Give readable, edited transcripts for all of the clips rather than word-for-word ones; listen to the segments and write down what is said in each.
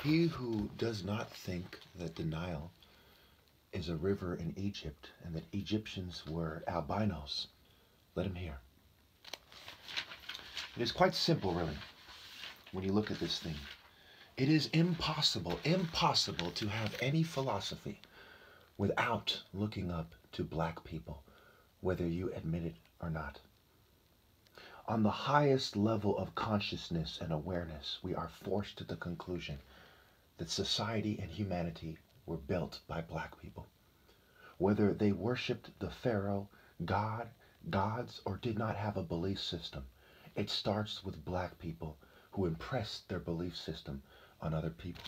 He who does not think that the Nile is a river in Egypt and that Egyptians were albinos, let him hear. It is quite simple, really, when you look at this thing. It is impossible to have any philosophy without looking up to black people, whether you admit it or not. On the highest level of consciousness and awareness, we are forced to the conclusion that society and humanity were built by black people. Whether they worshipped the pharaoh, gods, or did not have a belief system, it starts with black people who impressed their belief system on other people's.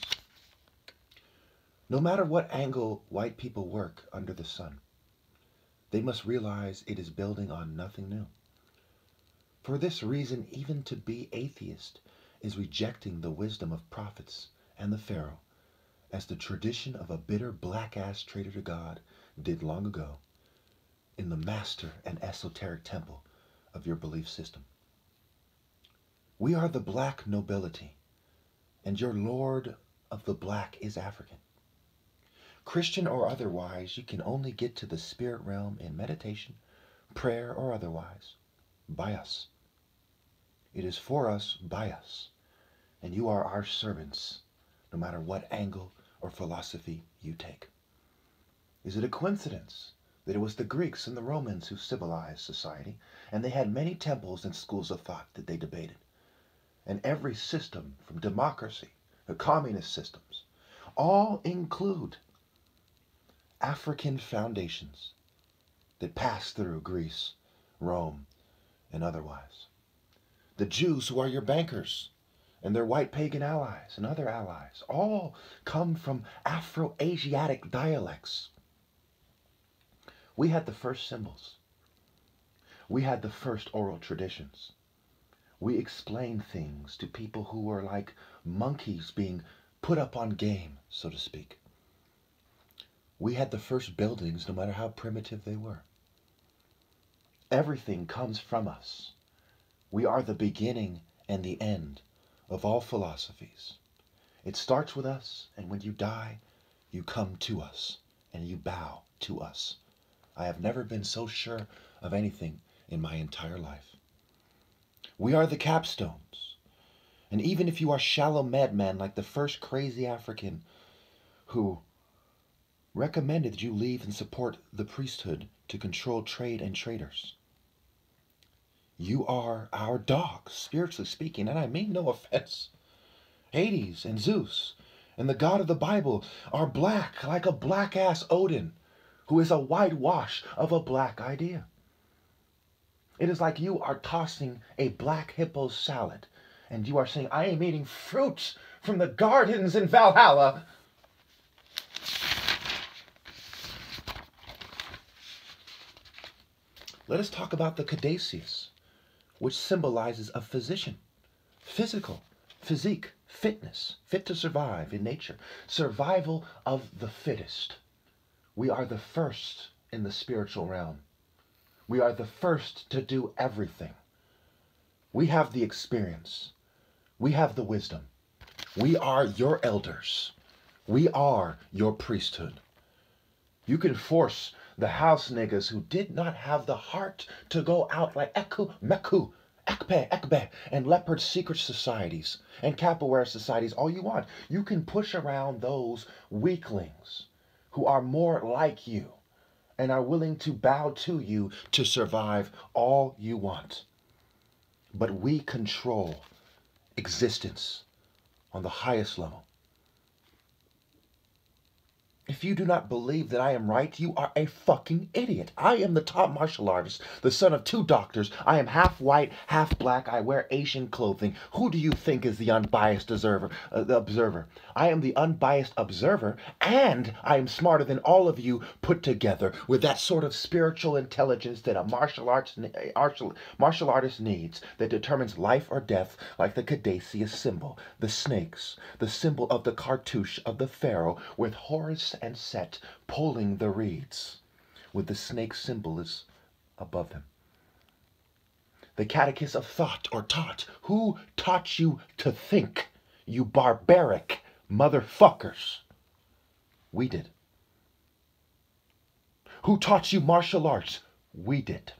No matter what angle white people work under the sun, they must realize it is building on nothing new. For this reason, even to be atheist is rejecting the wisdom of prophets and the pharaoh, as the tradition of a bitter black-ass traitor to God did long ago in the master and esoteric temple of your belief system. We are the black nobility, and your lord of the black is African. Christian or otherwise, you can only get to the spirit realm in meditation, prayer, or otherwise, by us. It is for us, by us, and you are our servants, no matter what angle or philosophy you take. Is it a coincidence that it was the Greeks and the Romans who civilized society, and they had many temples and schools of thought that they debated? And every system, from democracy to communist systems, all include African foundations that pass through Greece, Rome, and otherwise. The Jews, who are your bankers, and their white pagan allies and other allies, all come from Afro-Asiatic dialects. We had the first symbols. We had the first oral traditions. We explained things to people who were like monkeys being put up on game, so to speak. We had the first buildings, no matter how primitive they were. Everything comes from us. We are the beginning and the end of all philosophies. It starts with us, and when you die, you come to us, and you bow to us. I have never been so sure of anything in my entire life. We are the capstones. And even if you are shallow madman like the first crazy African who recommended that you leave and support the priesthood to control trade and traders, you are our dogs, spiritually speaking, and I mean no offense. Hades and Zeus and the God of the Bible are black, like a black-ass Odin, who is a whitewash of a black idea. It is like you are tossing a black hippo salad, and you are saying, I am eating fruits from the gardens in Valhalla. Let us talk about the caduceus, which symbolizes a physician, physical, physique, fitness, fit to survive in nature, survival of the fittest. We are the first in the spiritual realm. We are the first to do everything. We have the experience. We have the wisdom. We are your elders. We are your priesthood. You can force the house niggas who did not have the heart to go out like Eku, Meku, Ekbe, Ekbe, and leopard secret societies and capoeira societies all you want. You can push around those weaklings who are more like you and are willing to bow to you to survive all you want. But we control existence on the highest level. If you do not believe that I am right, you are a fucking idiot. I am the top martial artist, the son of 2 doctors. I am half white, half black. I wear Asian clothing. Who do you think is the unbiased observer? I am the unbiased observer, and I am smarter than all of you put together with that sort of spiritual intelligence that a martial artist needs, that determines life or death, like the caduceus symbol, the snakes, the symbol of the cartouche of the pharaoh with Horus and Set pulling the reeds, with the snake symbol is above them. The catechist of thought or taught. Who taught you to think, you barbaric Motherfuckers. We did. Who taught you martial arts? We did.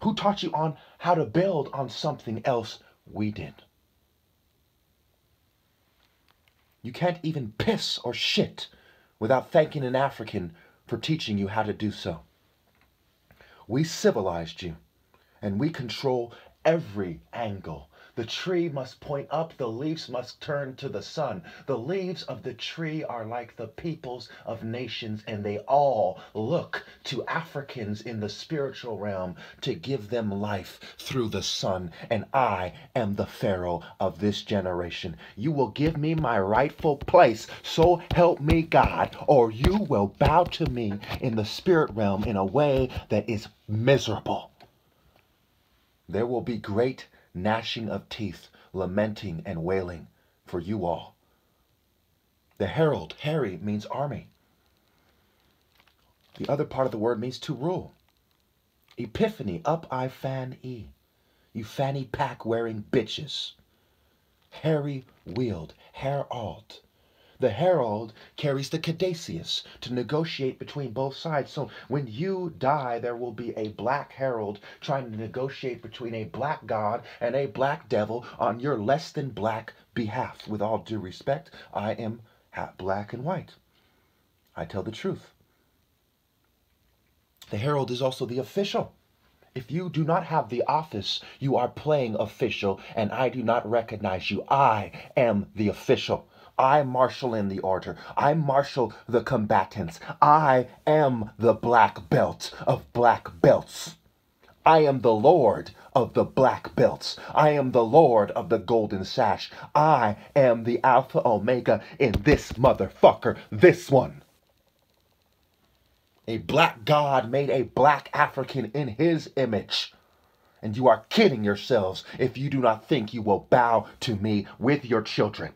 Who taught you on how to build on something else? We did. You can't even piss or shit without thanking an African for teaching you how to do so. We civilized you, and we control every angle. The tree must point up, the leaves must turn to the sun. The leaves of the tree are like the peoples of nations, and they all look to Africans in the spiritual realm to give them life through the sun. And I am the pharaoh of this generation. You will give me my rightful place, so help me God, or you will bow to me in the spirit realm in a way that is miserable. There will be great gnashing of teeth, lamenting and wailing for you all. The herald, Harry, means army. The other part of the word means to rule. Epiphany, up I fan e. You fanny pack wearing bitches. Harry wheeled, herald. The herald carries the caduceus to negotiate between both sides. So when you die, there will be a black herald trying to negotiate between a black god and a black devil on your less than black behalf. With all due respect, I am black and white. I tell the truth. The herald is also the official. If you do not have the office, you are playing official, and I do not recognize you. I am the official. I marshal in the order. I marshal the combatants. I am the black belt of black belts. I am the Lord of the black belts. I am the Lord of the golden sash. I am the Alpha Omega in this motherfucker, this one. A black God made a black African in his image. And you are kidding yourselves if you do not think you will bow to me with your children.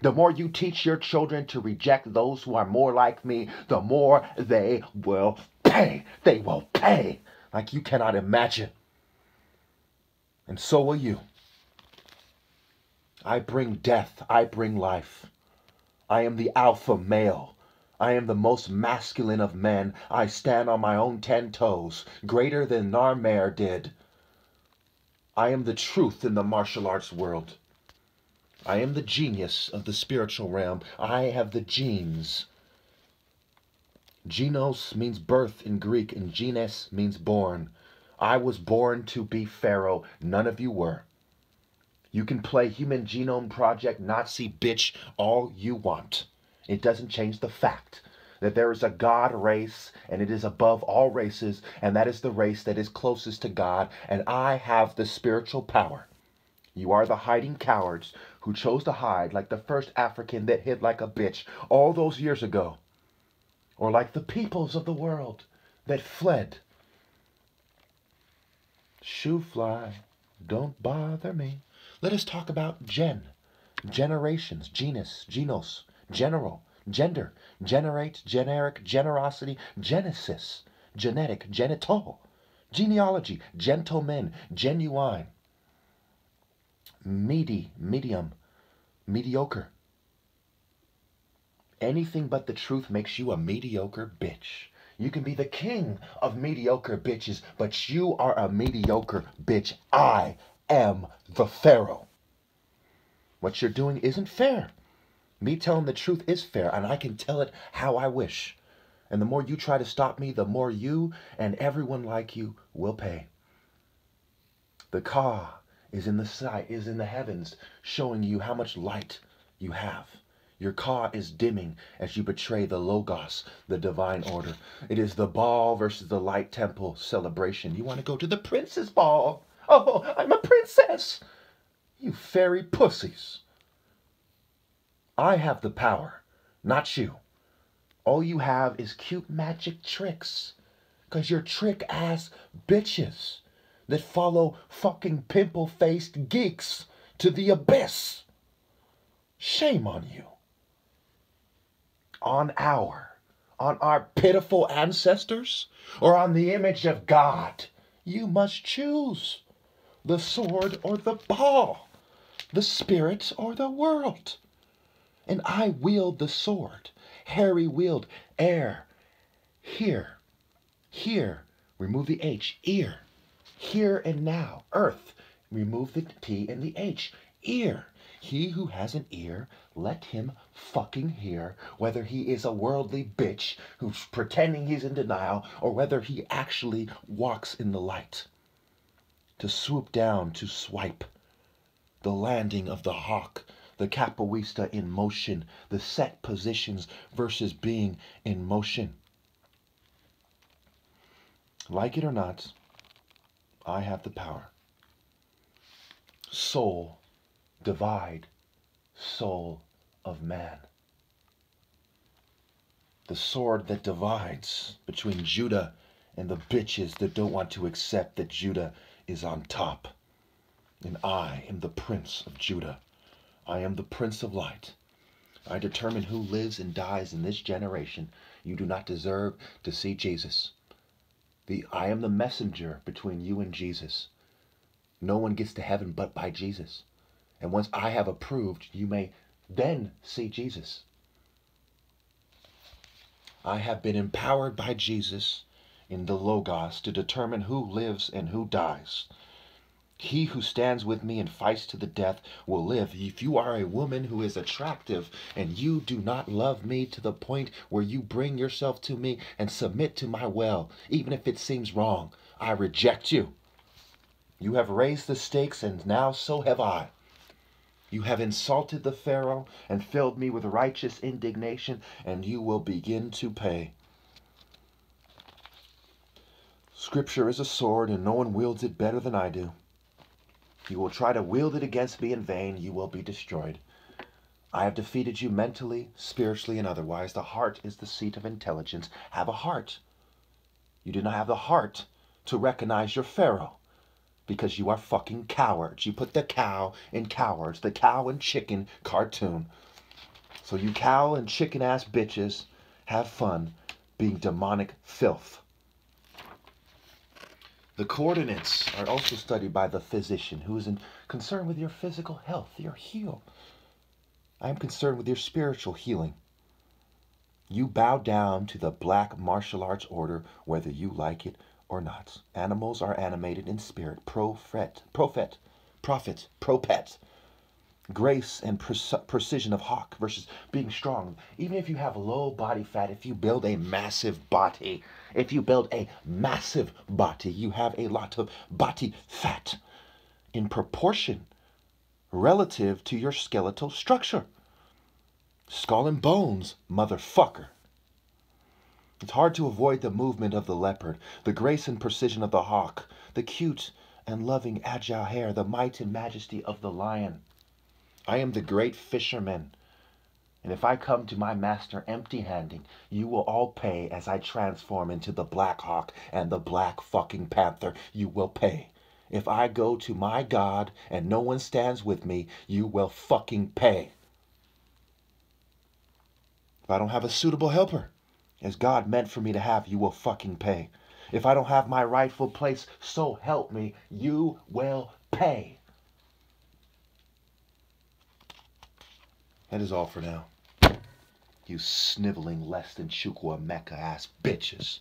The more you teach your children to reject those who are more like me, the more they will pay. They will pay like you cannot imagine. And so will you. I bring death. I bring life. I am the alpha male. I am the most masculine of men. I stand on my own 10 toes, greater than Narmer did. I am the truth in the martial arts world. I am the genius of the spiritual realm. I have the genes. Genos means birth in Greek, and genes means born. I was born to be pharaoh. None of you were. You can play Human Genome Project Nazi bitch all you want. It doesn't change the fact that there is a God race, and it is above all races, and that is the race that is closest to God, and I have the spiritual power. You are the hiding cowards who chose to hide like the first African that hid like a bitch all those years ago. Or like the peoples of the world that fled. Shoo fly, don't bother me. Let us talk about generations, genus, genos, general, gender, generate, generic, generosity, genesis, genetic, genital, genealogy, gentlemen, genuine. Medium, mediocre. Anything but the truth makes you a mediocre bitch. You can be the king of mediocre bitches, but you are a mediocre bitch. I am the pharaoh. What you're doing isn't fair. Me telling the truth is fair, and I can tell it how I wish. And the more you try to stop me, the more you and everyone like you will pay. The Ka is in the heavens, showing you how much light you have. Your Ka is dimming as you betray the Logos, the divine order. It is the ball versus the light temple celebration. You want to go to the princess ball. Oh, I'm a princess. You fairy pussies. I have the power, not you. All you have is cute magic tricks. Because you're trick-ass bitches that follow fucking pimple-faced geeks to the abyss. Shame on you. On our pitiful ancestors, or on the image of God? You must choose the sword or the ball. the spirit or the world. And I wield the sword. Harry wield air. Here, here, remove the H, ear. Here and now, earth, remove the T and the H, ear. He who has an ear, let him fucking hear, whether he is a worldly bitch who's pretending he's in denial, or whether he actually walks in the light. To swoop down, to swipe. The landing of the hawk, the capoeista in motion, the set positions versus being in motion. Like it or not, I have the power. Soul, divide, soul of man. The sword that divides between Judah and the bitches that don't want to accept that Judah is on top. And I am the Prince of Judah. I am the Prince of Light. I determine who lives and dies in this generation. You do not deserve to see Jesus. I am the messenger between you and Jesus. No one gets to heaven but by Jesus. And once I have approved, you may then see Jesus. I have been empowered by Jesus in the Logos to determine who lives and who dies. He who stands with me and fights to the death will live. If you are a woman who is attractive and you do not love me to the point where you bring yourself to me and submit to my will, even if it seems wrong, I reject you. You have raised the stakes, and now so have I. You have insulted the pharaoh and filled me with righteous indignation, and you will begin to pay. Scripture is a sword, and no one wields it better than I do. You will try to wield it against me in vain. You will be destroyed. I have defeated you mentally, spiritually, and otherwise. The heart is the seat of intelligence. Have a heart. You do not have the heart to recognize your pharaoh because you are fucking cowards. You put the cow in cowards, the cow and chicken cartoon. So you cow and chicken ass bitches have fun being demonic filth. The coordinates are also studied by the physician who is concerned with your physical health, your heal. I am concerned with your spiritual healing. You bow down to the black martial arts order whether you like it or not. Animals are animated in spirit. Prophet. Grace and precision of hawk versus being strong. Even if you have low body fat, if you build a massive body, you have a lot of body fat in proportion relative to your skeletal structure. Skull and bones, motherfucker. It's hard to avoid the movement of the leopard, the grace and precision of the hawk, the cute and loving agile hair, the might and majesty of the lion. I am the great fisherman, and if I come to my master empty-handed, you will all pay as I transform into the black hawk and the black fucking panther. You will pay. If I go to my God and no one stands with me, you will fucking pay. If I don't have a suitable helper, as God meant for me to have, you will fucking pay. If I don't have my rightful place, so help me, you will pay. That is all for now. You sniveling less than Chukwuemeka ass bitches.